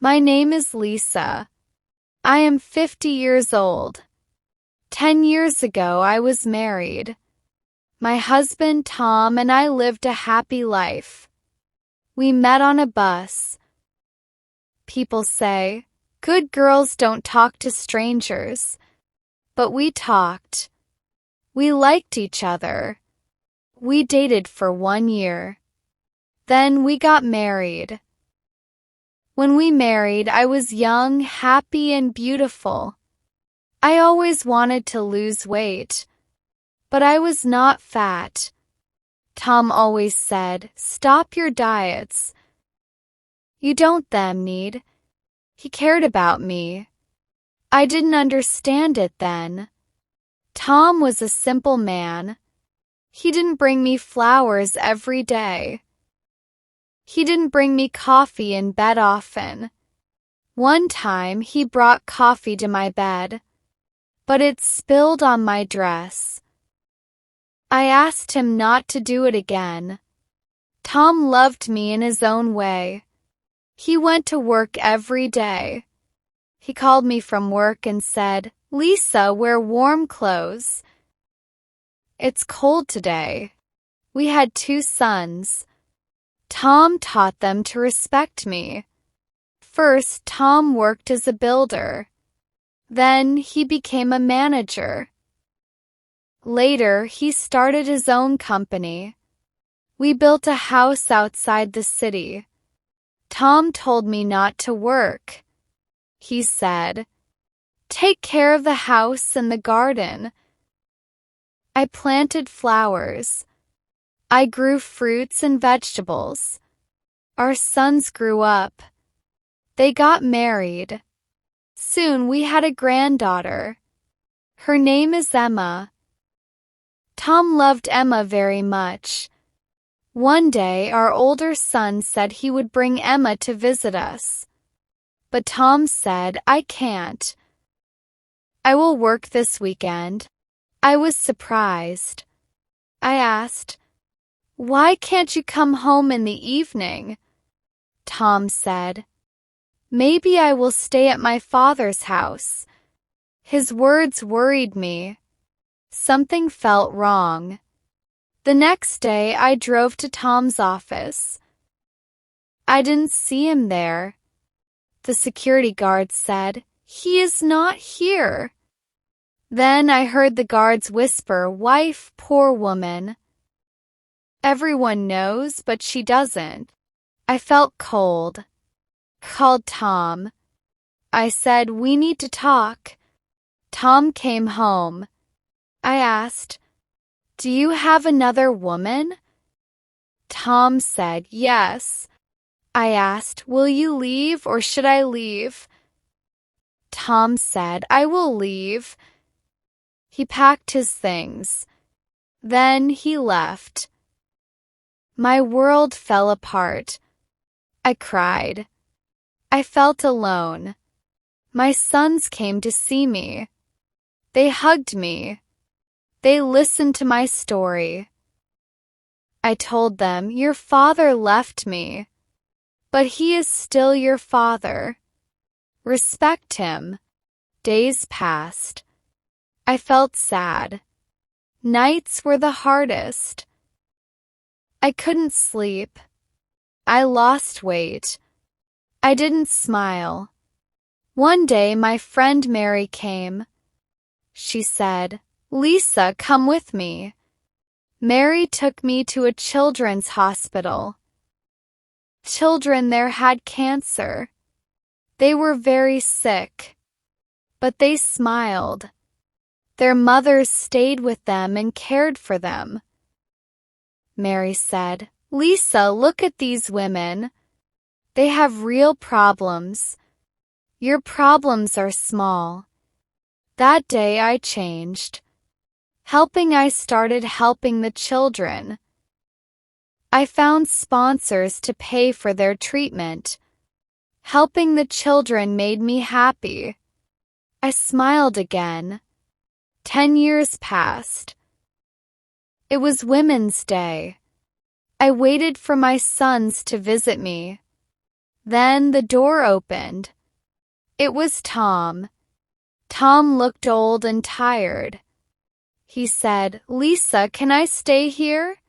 My name is Lisa. I am 50 years old. 10 years ago, I was married. My husband, Tom, and I lived a happy life. We met on a bus. People say, good girls don't talk to strangers. But we talked. We liked each other. We dated for 1 year. Then we got married. When we married, I was young, happy, and beautiful. I always wanted to lose weight, but I was not fat. Tom always said, stop your diets. You don't them need. He cared about me. I didn't understand it then. Tom was a simple man. He didn't bring me flowers every day. He didn't bring me coffee in bed often. One time he brought coffee to my bed, but it spilled on my dress. I asked him not to do it again. Tom loved me in his own way. He went to work every day. He called me from work and said, Lisa, wear warm clothes. It's cold today. We had 2 sons. Tom taught them to respect me. First, Tom worked as a builder. Then he became a manager. Later, he started his own company. We built a house outside the city. Tom told me not to work. He said, take care of the house and the garden. I planted flowers. I grew fruits and vegetables. Our sons grew up. They got married. Soon we had a granddaughter. Her name is Emma. Tom loved Emma very much. One day our older son said he would bring Emma to visit us. But Tom said, I can't. I will work this weekend. I was surprised. I asked, why can't you come home in the evening? Tom said, maybe I will stay at my father's house. His words worried me. Something felt wrong. The next day I drove to Tom's office. I didn't see him there. The security guard said, he is not here. Then I heard the guards whisper, wife, poor woman. Everyone knows, but she doesn't. I felt cold. Called Tom. I said, we need to talk. Tom came home. I asked, do you have another woman? Tom said, yes. I asked, will you leave or should I leave? Tom said, I will leave. He packed his things. Then he left. My world fell apart. I cried. I felt alone. My sons came to see me. They hugged me. They listened to my story. I told them, your father left me, but he is still your father. Respect him. Days passed. I felt sad. Nights were the hardest. I couldn't sleep. I lost weight. I didn't smile. One day my friend Mary came. She said, Lisa, come with me. Mary took me to a children's hospital. Children there had cancer. They were very sick. But they smiled. Their mothers stayed with them and cared for them. Mary said, Lisa, look at these women. They have real problems. Your problems are small. That day I changed. I started helping the children. I found sponsors to pay for their treatment. Helping the children made me happy. I smiled again. 10 years passed. It was Women's Day. I waited for my sons to visit me. Then the door opened. It was Tom. Tom looked old and tired. He said, "Lisa, can I stay here?"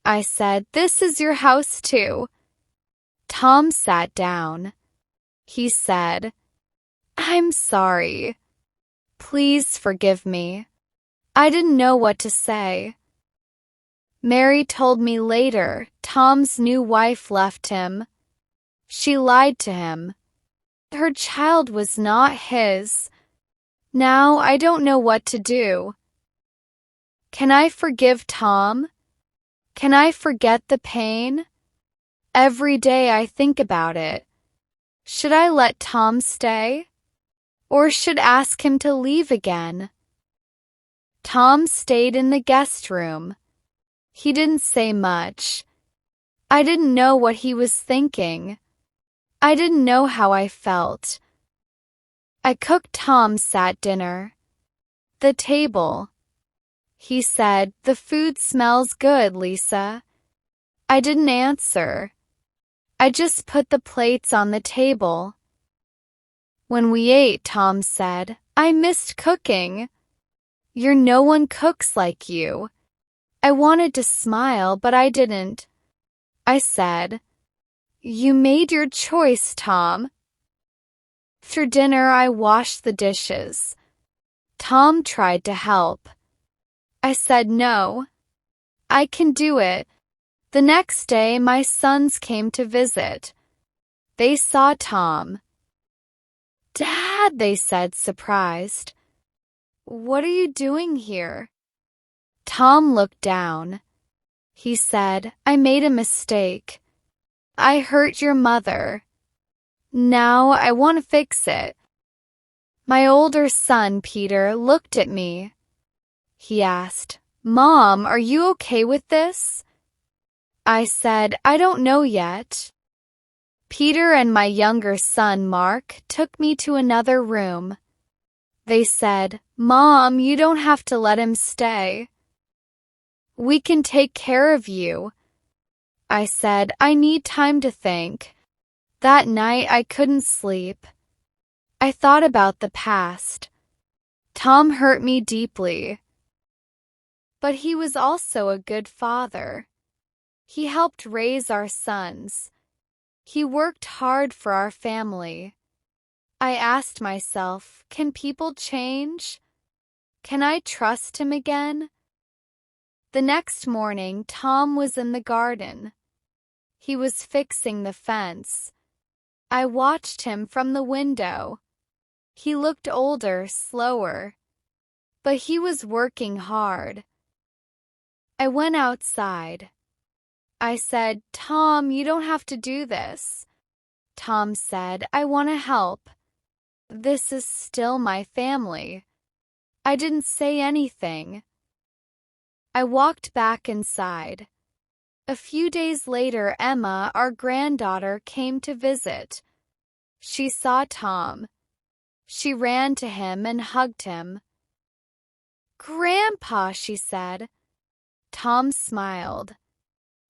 I said, "This is your house too." Tom sat down. He said, "I'm sorry. Please forgive me. I didn't know what to say." Mary told me later Tom's new wife left him. She lied to him. Her child was not his. Now I don't know what to do. Can I forgive Tom? Can I forget the pain? Every day I think about it. Should I let Tom stay? Or should ask him to leave again? Tom stayed in the guest room. He didn't say much. I didn't know what he was thinking. I didn't know how I felt. I cooked Tom sat dinner. The table. He said, "The food smells good, Lisa." I didn't answer. I just put the plates on the table. When we ate, Tom said, "I missed cooking. No one cooks like you." I wanted to smile, but I didn't. I said, "You made your choice, Tom." After dinner, I washed the dishes. Tom tried to help. I said, "No, I can do it." The next day, my sons came to visit. They saw Tom. "Dad," they said, surprised. "What are you doing here?" Tom looked down. He said, "I made a mistake. I hurt your mother. Now I want to fix it." My older son, Peter, looked at me. He asked, "Mom, are you okay with this?" I said, "I don't know yet." Peter and my younger son, Mark, took me to another room. They said, "Mom, you don't have to let him stay. We can take care of you." I said, "I need time to think." That night I couldn't sleep. I thought about the past. Tom hurt me deeply. But he was also a good father. He helped raise our sons. He worked hard for our family. I asked myself, can people change? Can I trust him again? The next morning, Tom was in the garden. He was fixing the fence. I watched him from the window. He looked older, slower, but he was working hard. I went outside. I said, "Tom, you don't have to do this." Tom said, "I want to help. This is still my family." I didn't say anything. I walked back inside. A few days later, Emma, our granddaughter, came to visit. She saw Tom. She ran to him and hugged him. "Grandpa," she said. Tom smiled.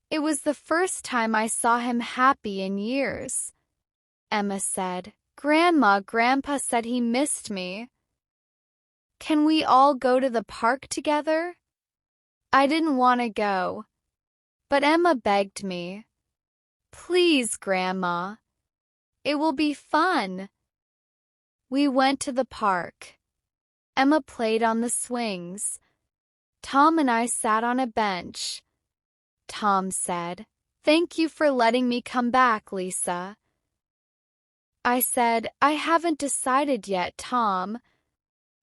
It was the first time I saw him happy in years. Emma said, "Grandma, Grandpa said he missed me. Can we all go to the park together?" I didn't want to go, but Emma begged me. "Please, Grandma. It will be fun." We went to the park. Emma played on the swings. Tom and I sat on a bench. Tom said, "Thank you for letting me come back, Lisa." I said, "I haven't decided yet, Tom."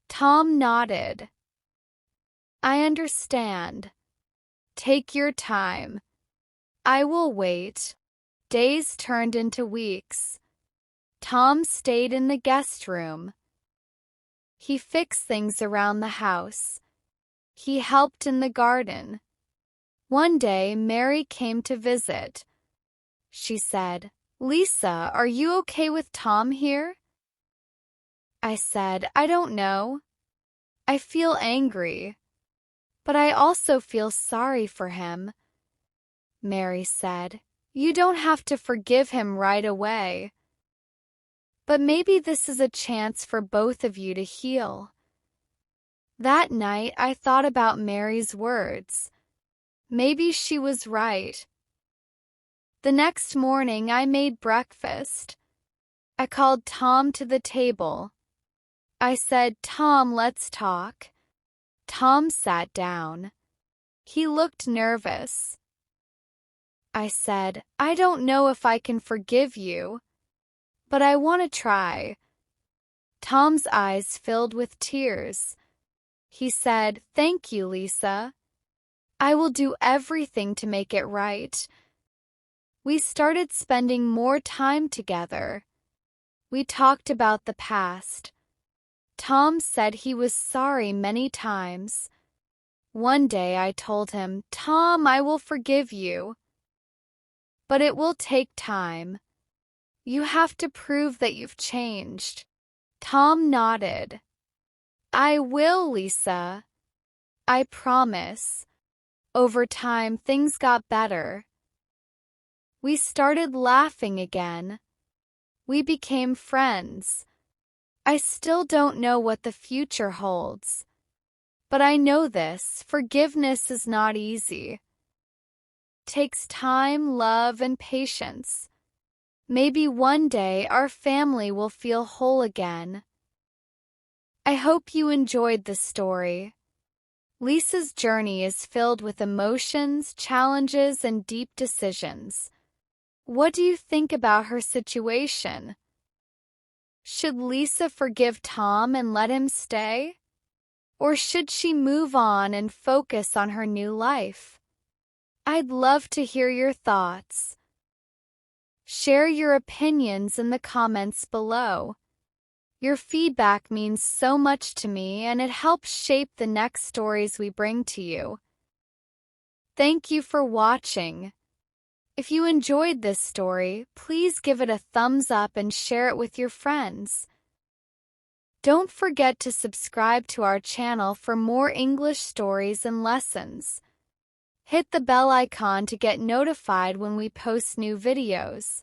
Tom nodded. "I understand. Take your time. I will wait." Days turned into weeks. Tom stayed in the guest room. He fixed things around the house. He helped in the garden. One day, Mary came to visit. She said, "Lisa, are you okay with Tom here?" I said, "I don't know. I feel angry, but I also feel sorry for him." Mary said, You don't have to forgive him right away. But maybe this is a chance for both of you to heal. That night, I thought about Mary's words. Maybe she was right. The next morning, I made breakfast. I called Tom to the table. I said, "Tom, let's talk." Tom sat down. He looked nervous. I said, "I don't know if I can forgive you, but I want to try." Tom's eyes filled with tears. He said, "Thank you, Lisa. I will do everything to make it right." We started spending more time together. We talked about the past. Tom said he was sorry many times. One day I told him, "Tom, I will forgive you. But it will take time. You have to prove that you've changed." Tom nodded. "I will, Lisa. I promise." Over time, things got better. We started laughing again. We became friends. I still don't know what the future holds. But I know this: forgiveness is not easy. It takes time, love, and patience. Maybe one day our family will feel whole again. I hope you enjoyed the story. Lisa's journey is filled with emotions, challenges, and deep decisions. What do you think about her situation? Should Lisa forgive Tom and let him stay? Or should she move on and focus on her new life? I'd love to hear your thoughts. Share your opinions in the comments below. Your feedback means so much to me, and it helps shape the next stories we bring to you. Thank you for watching. If you enjoyed this story, please give it a thumbs up and share it with your friends. Don't forget to subscribe to our channel for more English stories and lessons. Hit the bell icon to get notified when we post new videos.